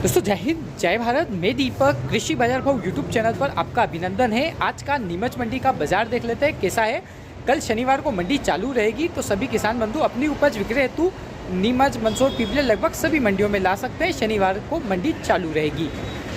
दोस्तों जय हिंद जय भारत। मैं दीपक कृषि बाजार भाव यूट्यूब चैनल पर आपका अभिनंदन है। आज का नीमच मंडी का बाजार देख लेते हैं कैसा है। कल शनिवार को मंडी चालू रहेगी तो सभी किसान बंधु अपनी उपज विक्रय हेतु नीमच मंदसौर पिपले लगभग सभी मंडियों में ला सकते हैं। शनिवार को मंडी चालू रहेगी।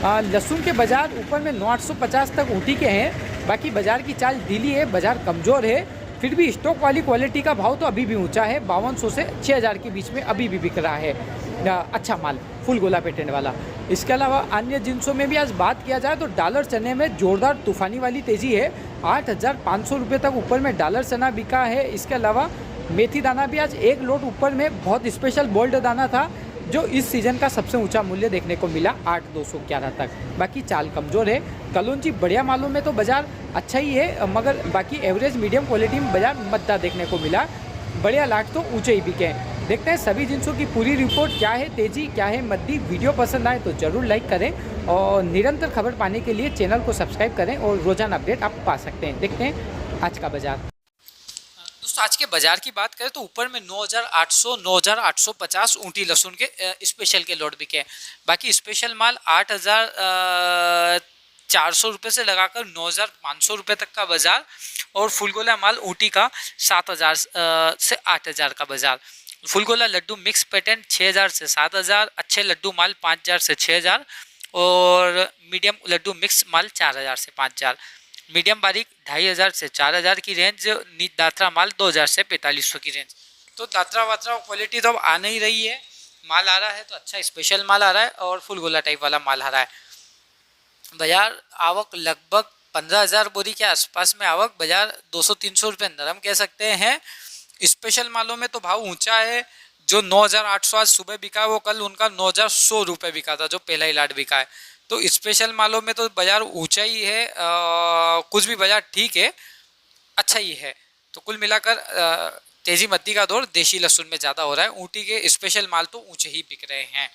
लहसुन के बाजार ऊपर में 9,850 तक ऊटी के हैं। बाकी बाजार की चाल ढीली है, बाजार कमज़ोर है। फिर भी स्टॉक वाली क्वालिटी का भाव तो अभी भी ऊंचा है। 5200 से 6000 के बीच में अभी भी बिक रहा है अच्छा माल, फुल गोला पेटेंट वाला। इसके अलावा अन्य जिनसों में भी आज बात किया जाए तो डॉलर चने में जोरदार तूफानी वाली तेज़ी है। 8,500 रुपये तक ऊपर में डॉलर चना बिका है। इसके अलावा मेथी दाना भी आज एक लोट ऊपर में बहुत स्पेशल बोल्ड दाना था जो इस सीज़न का सबसे ऊंचा मूल्य देखने को मिला 8,211 तक। बाकी चाल कमज़ोर है। कलौंजी बढ़िया मालों में तो बाज़ार अच्छा ही है, मगर बाकी एवरेज मीडियम क्वालिटी में बाज़ार मद्दा देखने को मिला। बढ़िया लाट तो ऊंचे ही बिके हैं। देखते हैं सभी जिनसों की पूरी रिपोर्ट, क्या है तेज़ी क्या है मद्दी। वीडियो पसंद आए तो ज़रूर लाइक करें और निरंतर खबर पाने के लिए चैनल को सब्सक्राइब करें और रोज़ाना अपडेट आप पा सकते हैं। देखते हैं आज का बाजार। दोस्तों आज के बाजार की बात करें तो ऊपर में 9,800 9,850 ऊँटी लहसुन के स्पेशल के लोड बिके हैं। बाकी स्पेशल माल 8,400 रुपये से लगाकर 9,500 रुपये तक का बाजार और फुलगोला माल ऊँटी का 7,000 से 8,000 का बाजार। फुलगोला लड्डू मिक्स पैटर्न 6,000 से 7,000, अच्छे लड्डू माल 5,000 से 6,000 और मीडियम लड्डू मिक्स माल 4,000 से 5,000। मीडियम बारीक 2,500 से 4,000 की रेंज। दात्रा माल 2,000 से 4,500 की रेंज। तो दात्रा वात्रा क्वालिटी तो अब आ नहीं रही है। माल आ रहा है तो अच्छा स्पेशल माल आ रहा है और फुलगोला टाइप वाला माल आ रहा है। बाजार आवक लगभग 15,000 बोरी के आसपास में आवक। बाजार 200-300 रुपये नरम कह सकते हैं। स्पेशल मालों में तो भाव ऊंचा है। जो 9,800 आज सुबह बिका वो कल उनका 9,100 रुपये बिका था, जो पहला ही लाट बिका है। तो स्पेशल मालों में तो बाजार ऊंचा ही है। कुछ भी बाजार ठीक है, अच्छा ही है। तो कुल मिलाकर तेजी मद्दी का दौर देशी लहसुन में ज़्यादा हो रहा है। ऊँटी के स्पेशल माल तो ऊंचे ही बिक रहे हैं।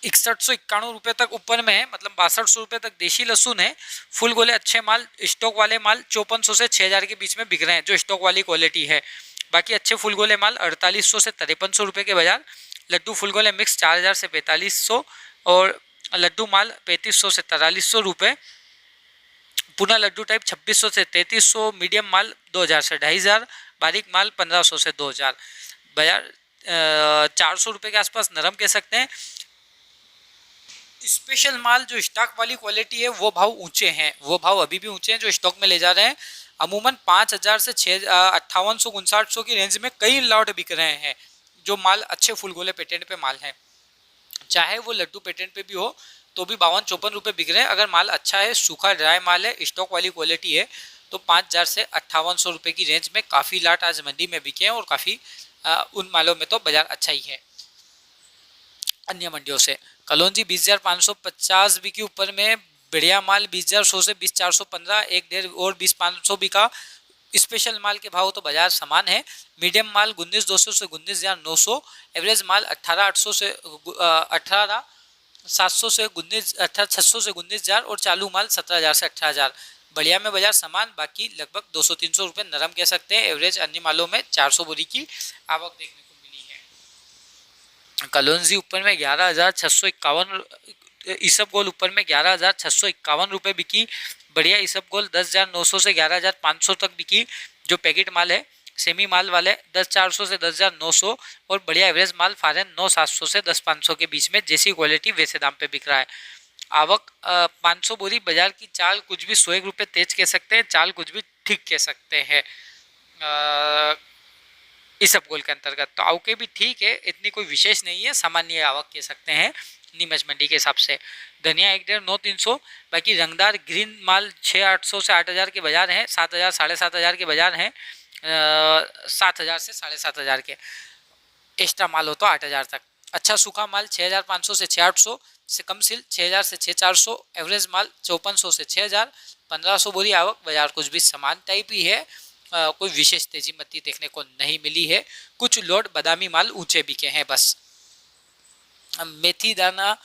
6191 रुपये तक ऊपर में है, मतलब 6200 रुपये तक देशी लहसुन है। फुल गोले अच्छे माल, स्टॉक वाले माल 5400 से 6,000 के बीच में बिक रहे हैं, जो स्टॉक वाली क्वालिटी है। बाकी अच्छे फुल गोले माल 4800 से 5300 रुपये के बाजार। लड्डू फुल गोले मिक्स 4,000 से 4,500 और लड्डू माल 3,500 से 4,300 रुपये। पुना लड्डू टाइप 2,600 से 3,300। मीडियम माल 2,000 से 2,500। बारीक माल 1,500 से 2,000। बाजार 400 रुपये के आसपास नरम कह सकते हैं। स्पेशल माल जो स्टॉक वाली क्वालिटी है वो भाव ऊंचे हैं, वो भाव अभी भी ऊंचे हैं जो स्टॉक में ले जा रहे हैं। अमूमन 5,000 से 5800-5900 की रेंज में कई लॉट बिक रहे हैं, जो माल अच्छे फुलगोले पेटेंट पे माल है। चाहे वो लड्डू पेटेंट पे भी हो तो भी 52-54 रुपये बिक रहे हैं। अगर माल अच्छा है, सूखा ड्राई माल है, स्टॉक वाली क्वालिटी है तो 5,000 से 5800 रुपये की रेंज में काफ़ी लाट आज मंडी में बिके हैं और काफ़ी उन मालों में तो बाजार अच्छा ही है अन्य मंडियों से। कलौंजी 20,550 बिकी ऊपर में। बढ़िया माल 20,100 से 20,415, 1.5 और 20,500 बिका। स्पेशल माल के भाव तो बाजार समान है। मीडियम माल 19,200 से 19,900। एवरेज माल 18,800 से 18,700 से 18,600 से 19,000 और चालू माल 17,000 से 18,000। बढ़िया में बाजार समान, बाकी लगभग 200-300 रुपये नरम कह सकते हैं। एवरेज अन्य मालों में 400 बोरी की आवक देखने को मिली है। कलौंजी ऊपर में 11,651, ईसब गोल ऊपर में 11,651 रुपये बिकी। बढ़िया ईसब गोल 10,900 से 11,500 तक बिकी, जो पैकेट माल है। सेमी माल वाले 10,400 से 10,900 और बढ़िया एवरेज माल फॉरेन 9,700 से 10,500 के बीच में, जैसी क्वालिटी वैसे दाम पे बिक रहा है। आवक 500 बोरी। बाजार की चाल कुछ भी 100 रुपये तेज कह सकते हैं, चाल कुछ भी ठीक कह सकते हैं इस सब गोल के अंतर्गत। तो आवके भी ठीक है, इतनी कोई विशेष नहीं है, सामान्य आवक कह सकते हैं नीमच मंडी के हिसाब से। धनिया 1,500-9,300। बाकी रंगदार ग्रीन माल 6,800 से 8,000 के बाजार हैं। 7,000 7,500 के बाजार हैं। 7,000 से 7,500 के। एक्स्ट्रा माल हो तो 8,000 तक। अच्छा सूखा माल 6,500 से 6,800 से कम सिल 6,000 से 6,400। एवरेज माल 5,400 से 6,000। 1,500 बोरी आवक। बाजार कुछ भी समान टाइप ही है, कोई विशेष तेजी मत्ती देखने को नहीं मिली है। कुछ लोड बादामी माल ऊंचे बिके हैं बस। मेथी दाना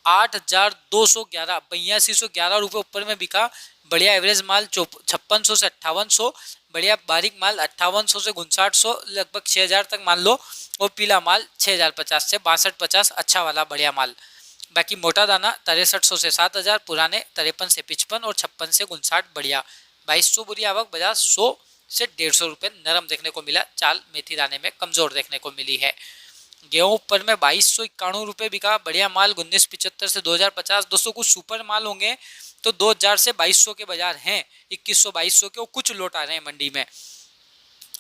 8,211 8211 रुपये ऊपर में बिका। बढ़िया एवरेज माल 5,600 से 5,800। बढ़िया बारीक माल 5800 से 5900, लगभग 6000 तक मान लो। और पीला माल 6050 से 6250, अच्छा वाला बढ़िया माल। बाकी मोटा दाना 6300 से 7000, पुराने 53 से 55 और 56 से 59 बढ़िया। 2200 बुरी आवक, बाजार 100 से 150 रुपये नरम देखने को मिला। चाल मेथी दाने में कमजोर देखने को मिली है। गेहूं ऊपर में 2291 रुपये बिका, बढ़िया माल 1975 से 2050। दोस्तों कुछ सुपर माल होंगे तो 2000 से 2200 के बाजार हैं, 2100 2200 के, और कुछ लोट आ रहे हैं मंडी में।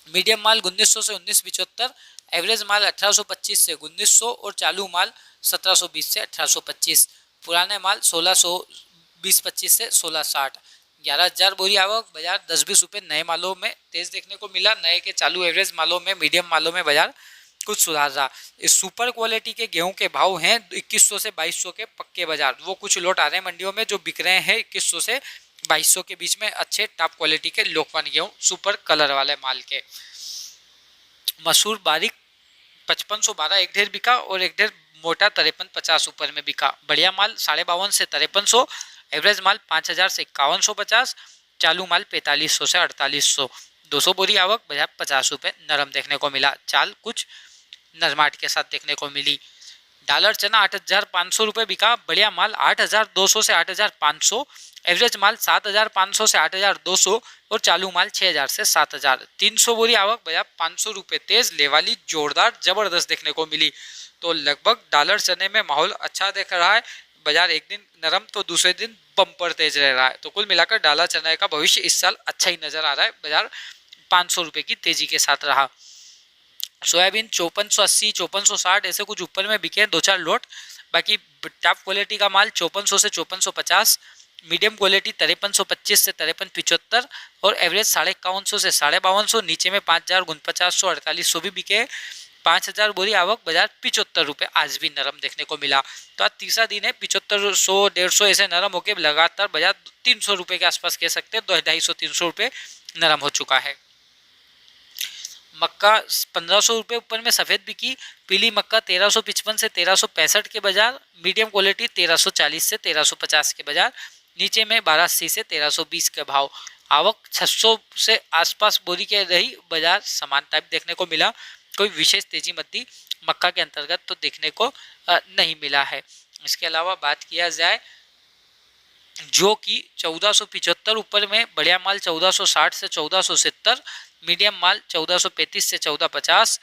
मीडियम माल 1900 से 1975, एवरेज माल 1825 से 1900 और चालू माल 1720 से 1825। पुराने माल 1620-25 से 1660। 11000 बोरी आवक, बाजार 10-20 रुपये नए मालों में तेज देखने को मिला। नए के चालू एवरेज मालों में, मीडियम मालों में बाजार कुछ सुधार रहा। इस सुपर क्वालिटी के गेहूं के भाव हैं 2100 से 2200 के पक्के बाजार, वो कुछ लोट आ रहे हैं मंडियों में जो बिक रहे हैं 2100 से 2200 के बीच में, अच्छे टॉप क्वालिटी के लोकवन गेहूं सुपर कलर वाले माल के। मसूर बारीक 5512 एक ढेर बिका, और एक ढेर मोटा 5350 ऊपर में बिका। बढ़िया माल 5250 से 5300, एवरेज माल 5000 से 5150, चालू माल 4500 से 4800। 200 बोरी आवक, बाजार 50 रुपये नरम देखने को मिला। चाल कुछ नरमाट के साथ देखने को मिली। डॉलर चना 8500 रुपये बिका, बढ़िया माल 8200 से 8500, एवरेज माल 7500 से 8200 और चालू माल 6000 से 7000। 300 बोरी आवक, बाजार 500 रुपये तेज, लेवाली जोरदार जबरदस्त देखने को मिली। तो लगभग डॉलर चने में माहौल अच्छा देख रहा है। बाजार एक दिन नरम तो दूसरे दिन बम्पर तेज रह रहा है। तो कुल मिलाकर डॉलर चने का भविष्य इस साल अच्छा ही नजर आ रहा है। बाजार 500 रुपये की तेजी के साथ रहा। सोयाबीन 5480 5460 ऐसे कुछ ऊपर में बिके 2-4 लोट। बाकी टॉप क्वालिटी का माल 5400 से 5450, मीडियम क्वालिटी 5325 से 5375 और एवरेज 5150 से 5250। नीचे में 5000 4900 4800 भी बिके। 5000 बोरी आवक, बाजार 75 रुपये आज भी नरम देखने को मिला। तो आज तीसरा दिन है, 7500 150 ऐसे नरम होकर लगातार बाजार 300 रुपये के आसपास कह सकते हैं, 250-300 रुपये नरम हो चुका है। मक्का 1500 रुपये ऊपर में सफ़ेद बिकी। पीली मक्का 1355 से 1365 के बाजार, मीडियम क्वालिटी 1340 से 1350 के बाजार। नीचे में 1280 से 1320 के भाव। आवक 600 से आसपास बोरी के रही, बाजार समान टाइप देखने को मिला। कोई विशेष तेजी मद्दी मक्का के अंतर्गत तो देखने को नहीं मिला है। इसके अलावा बात किया जाए जो कि 1475 ऊपर में, बढ़िया माल 1460 से 1470, मीडियम माल 1435 से 1450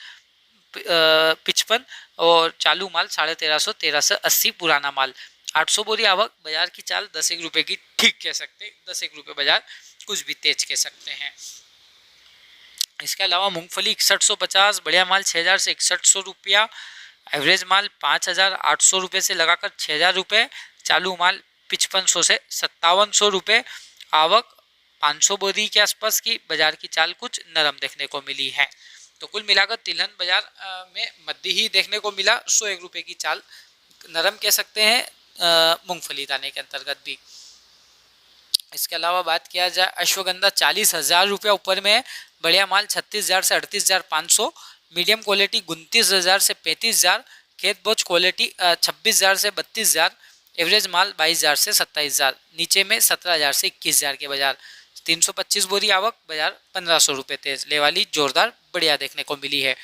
55 और चालू माल 1350 1380 पुराना माल। 800 बोरी आवक, बाजार की चाल 10 रुपये की ठीक कह सकते हैं, 10 रुपये बाजार कुछ भी तेज कह सकते हैं। इसके अलावा मूंगफली 6150, बढ़िया माल 6000 से 6100 रुपया, एवरेज माल 5800 रुपये से लगाकर 6000 रुपये, चालू माल 5500 से 5700 रुपये। आवक 500 बोरी के आसपास की, बाजार की चाल कुछ नरम देखने को मिली है। तो कुल मिलाकर तिलहन बाजार में मध्य ही देखने को मिला। 101 रुपये की चाल नरम कह सकते हैं मूंगफली दाने के अंतर्गत भी। इसके अलावा बात किया जाए अश्वगंधा 40,000 रुपया ऊपर में है, बढ़िया माल 36,000 से 38,500, मीडियम क्वालिटी 29,000 से 35,000, खेत बोझ क्वालिटी 26,000 से 32,000, एवरेज माल 22,000 से 27,000, नीचे में 17,000 से 21,000 के बाजार। 325 बोरी आवक, बाजार 1500 रुपये तेज, लेवाली जोरदार बढ़िया देखने को मिली है।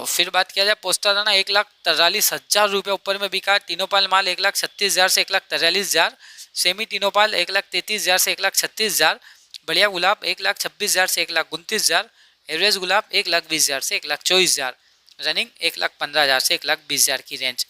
फिर बात किया जाए पोस्ता दाना 1,43,000 रुपये ऊपर में बिका। तीनों पाल माल 1,36,000 से 1,43,000, सेमी तीनों पाल 1,33,000 से 1,36,000, बढ़िया गुलाब 1,26,000 से 1,29,000, एवरेज गुलाब 1,20,000 से 1,24,000, रनिंग 1,15,000 से 1,20,000 की रेंज।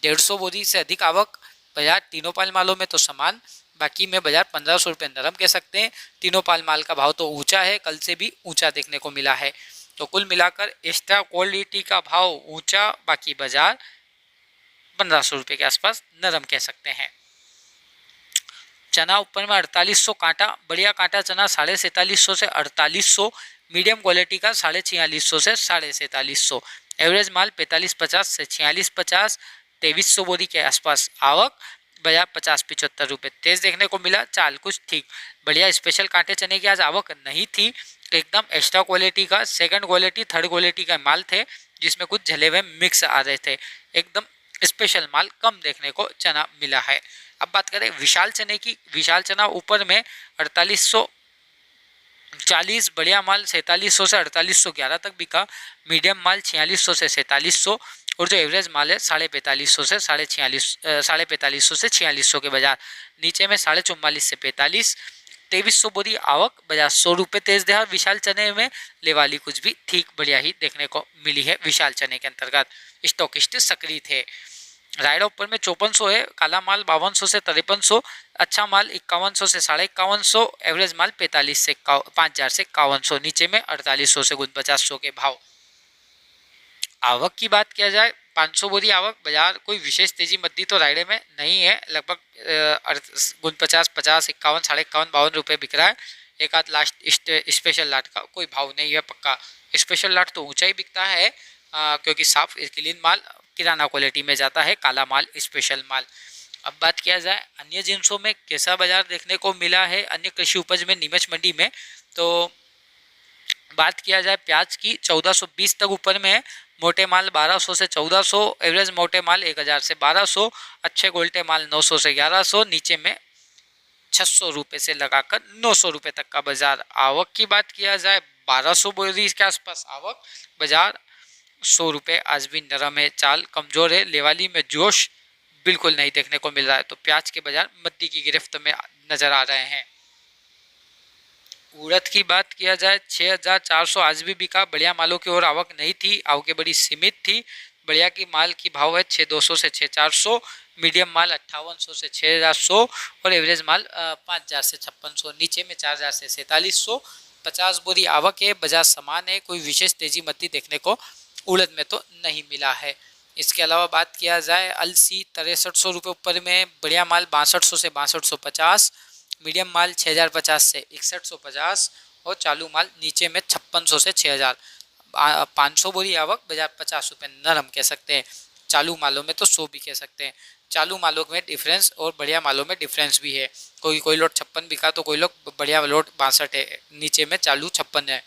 150 बोरी से अधिक आवक, बाजार तीनों पाल मालों में तो समान, बाकी में बाजार 1500 रुपये नरम कह सकते हैं। तीनों पाल माल का भाव तो ऊंचा है, कल से भी ऊंचा देखने को मिला है। तो कुल मिलाकर एक्स्ट्रा क्वालिटी का भाव ऊंचा, बाकी बाजार 1500 रुपये के आसपास नरम कह सकते हैं। चना ऊपर में 4800 कांटा, बढ़िया कांटा चना 4750 से 4800, मीडियम क्वालिटी का 4650 से 4750, एवरेज माल 4550 से 4650, 2300 बोरी के आसपास आवक, बाजार 50-75 रुपये तेज देखने को मिला। चाल कुछ ठीक, बढ़िया स्पेशल कांटे चने की आज आवक नहीं थी, एकदम एक्स्ट्रा क्वालिटी का सेकंड क्वालिटी थर्ड क्वालिटी का माल थे, जिसमें कुछ जले हुए मिक्स आ रहे थे। एकदम स्पेशल माल कम देखने को चना मिला है। अब बात करें विशाल चने की। विशाल चना ऊपर में 4800 40 बढ़िया माल 4700 से 4811 तक बिका। मीडियम माल 4600 से 4700 और जो एवरेज माल है 4550 से 4550 से 4600 के बाजार। नीचे में 44.5 से 45। 2300 बोरी आवक, बाजार 100 रुपये तेज देहा। विशाल चने में लेवाली कुछ भी ठीक बढ़िया ही देखने को मिली है। विशाल चने के अंतर्गत स्टॉकिस्ट सक्रिय थे। रायडा ऊपर में 5400 है। काला माल 5200 से 5300। अच्छा माल 5100 से 5150। एवरेज माल 45 से 5000 से 5100। नीचे में 4800 से 4900 के भाव। आवक की बात किया जाए 500 बोरी आवक। बाजार कोई विशेष तेजी मद्दी तो रायडे में नहीं है। लगभग 49, 50, 51, 51.5, 52 रुपये बिक रहा है। एक आध लास्ट स्पेशल लाट का कोई भाव नहीं है पक्का। स्पेशल लाट तो ऊंचा ही बिकता है क्योंकि साफ क्लीन माल किराना क्वालिटी में जाता है। काला माल स्पेशल माल। अब बात किया जाए अन्य जिनसों में कैसा बाजार देखने को मिला है अन्य कृषि उपज में नीमच मंडी में, तो बात किया जाए प्याज की 1420 तक ऊपर में है। मोटे माल 1200 से 1400। एवरेज मोटे माल 1000 से 1200। अच्छे गोल्टे माल 900 से 1100। नीचे में 600 रुपये से लगाकर 900 रुपये तक का बाजार। आवक की बात किया जाए 1200 बोरी के आसपास आवक। बाजार 100 रुपये आज भी नरम है। चाल कमजोर है। लेवाली में जोश बिल्कुल नहीं देखने को मिल रहा है। तो प्याज के बाजार मद्दी की गिरफ्त में नजर आ रहे हैं। उड़द की बात किया जाए 6400 आज भी बिका। बढ़िया मालों की ओर आवक नहीं थी। आवकें बड़ी सीमित थी। बढ़िया की माल की भाव है 6200 से 6400। मीडियम माल 5800 से 6100 और एवरेज माल 5000 से 5600। नीचे में 4000 से 4700। 50 बोरी आवक है। बाजार समान है। कोई विशेष तेजी मद्दी देखने को उड़द में तो नहीं मिला है। इसके अलावा बात किया जाए अलसी 6300 रुपये ऊपर में। बढ़िया माल 6200 से 6250। मीडियम माल 6050 से 6150 और चालू माल नीचे में 5600 से 6000। 500 बोरी आवक। बाजार 50 रुपये नरम कह सकते हैं। चालू मालों में तो 100 भी कह सकते हैं। चालू मालों में डिफरेंस और बढ़िया मालों में डिफरेंस भी है। कोई लोट 56 बिका तो कोई लोग बढ़िया लोट 62 है। नीचे में चालू 56 है।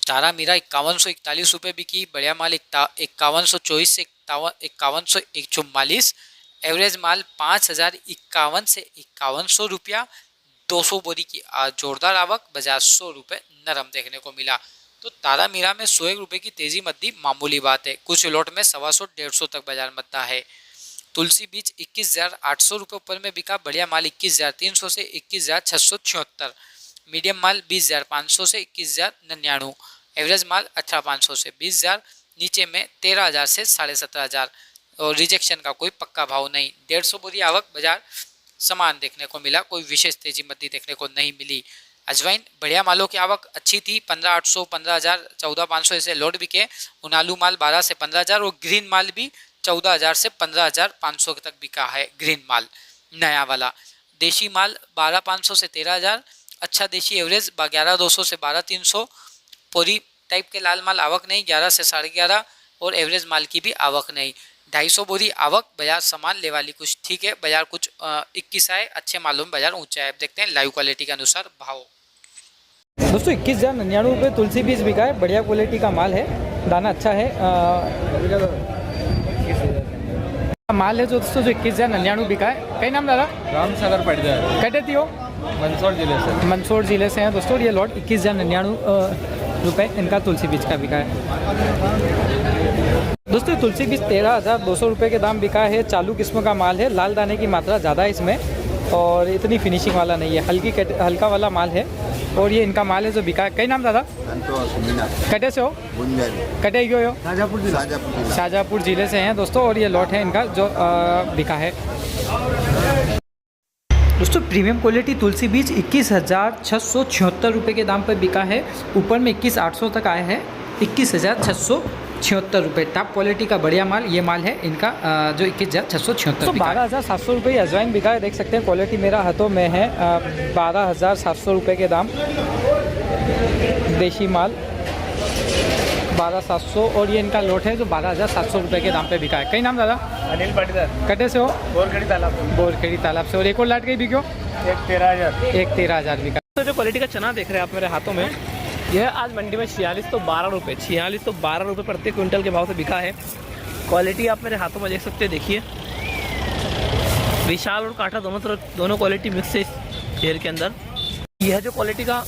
तारा मीरा 5141 रुपये बिकी। बढ़िया माल 5124 से 5144। एवरेज माल 5051 से 5100 रुपया। 200 बोरी की जोरदार आवक। बाजार 100 रुपये नरम देखने को मिला। तो तारा मीरा में 101 रुपये की तेजी मद्दी मामूली बात है। कुछ लोट में 125 150 तक बाजार मद्दा है। तुलसी बीज 21800 रुपये ऊपर में बिका। बढ़िया माल 21300 से 21676। मीडियम माल 20500 से 21099। एवरेज माल 18500 से 20000। नीचे में 13000 से 17500 और रिजेक्शन का कोई पक्का भाव नहीं। 150 बोरी आवक। बाजार समान देखने को मिला। कोई विशेष तेजी मद्दी देखने को नहीं मिली। अजवाइन बढ़िया मालों की आवक अच्छी थी। 15800, 15000, 14500 ऐसे लोड बिके। उनालू माल 12 से 15000 और ग्रीन माल भी 14000 से 15500 तक बिका है। ग्रीन माल नया वाला। देशी माल 12500 से 13000। अच्छा देशी एवरेज 11200 से 12300। पूरी टाइप के लाल माल आवक नहीं। 11 से 11.5 और एवरेज माल की भी आवक नहीं। 250 बोरी आवक। बाजार समान लेवाली कुछ ठीक है। बाजार कुछ 21 है। अच्छे मालों में बाजार ऊंचा है। अब देखते हैं लाइव क्वालिटी के अनुसार भाव। दोस्तों 21,099 रुपये तुलसी बीज बिका है। बढ़िया क्वालिटी का माल है। दाना अच्छा है। माल है जो दोस्तों जो 21,099 बिका है। कई नाम दादा? राम सागर पड़ता कटे थी हो? मंदसौर जिले से। मंदसौर जिले से हैं दोस्तों। ये लॉट 21,099 रुपये इनका तुलसी बीज का बिका है। दोस्तों तुलसी बीज 13,200 रुपये के दाम बिका है। चालू किस्म का माल है। लाल दाने की मात्रा ज़्यादा है इसमें और इतनी फिनिशिंग वाला नहीं है। हल्का वाला माल है और ये इनका माल है जो बिका है। कई नाम दादा? कटे से हो? कटे क्यों हो? शाहजहाँपुर जिले से हैं दोस्तों और ये लॉट है इनका जो बिका है। दोस्तों प्रीमियम क्वालिटी तुलसी बीज 21,676 रुपये के दाम पर बिका है। ऊपर में 21,800 तक आया है। 21,676 रुपये। टॉप क्वालिटी का बढ़िया माल ये माल है इनका जो 21,676। तो 12,700 रुपये अजवाइन बिका है। देख सकते हैं क्वालिटी मेरा हाथों में है। 12,700 रुपये के दाम देशी माल 12,700 और ये इनका लोट है जो 12,700 रुपये के दाम पे बिका है। कई नाम दादा? अनिल पाटीदार। कटे से हो? बोरखेड़ी तालाब। बोरखेड़ी तालाब से। और एक और लाट कहीं बिको? एक 13,000 बिका। तो जो क्वालिटी का चना देख रहे हैं आप मेरे हाथों में, यह आज मंडी में 46 तो 12 रुपये 46 तो 12 रुपये प्रति क्विंटल के भाव से बिका है। क्वालिटी आप मेरे हाथों में देख सकते हैं। देखिए विशाल और कांटा दोनों क्वालिटी मिक्स है इस शेयर के अंदर। यह जो क्वालिटी का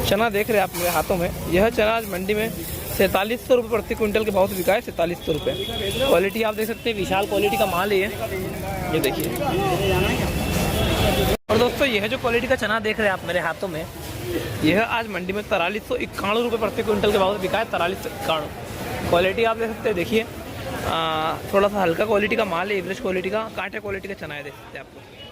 चना देख रहे हैं आप मेरे हाथों में, यह चना आज मंडी में 4700 रुपये प्रति क्विंटल के भाव से बिका है। 4700 रुपये क्वालिटी आप देख सकते हैं, विशाल क्वालिटी का माल है ये देखिए। और दोस्तों यह जो क्वालिटी का चना देख रहे हैं आप मेरे हाथों में, यह आज मंडी में 4391 रुपये प्रति क्विंटल के भाव से बिका है। 4391 क्वालिटी आप देख सकते हैं, देखिए थोड़ा सा हल्का क्वालिटी का माल है, एवरेज क्वालिटी का, कांटे क्वालिटी का चना है, देख सकते हैं आपको।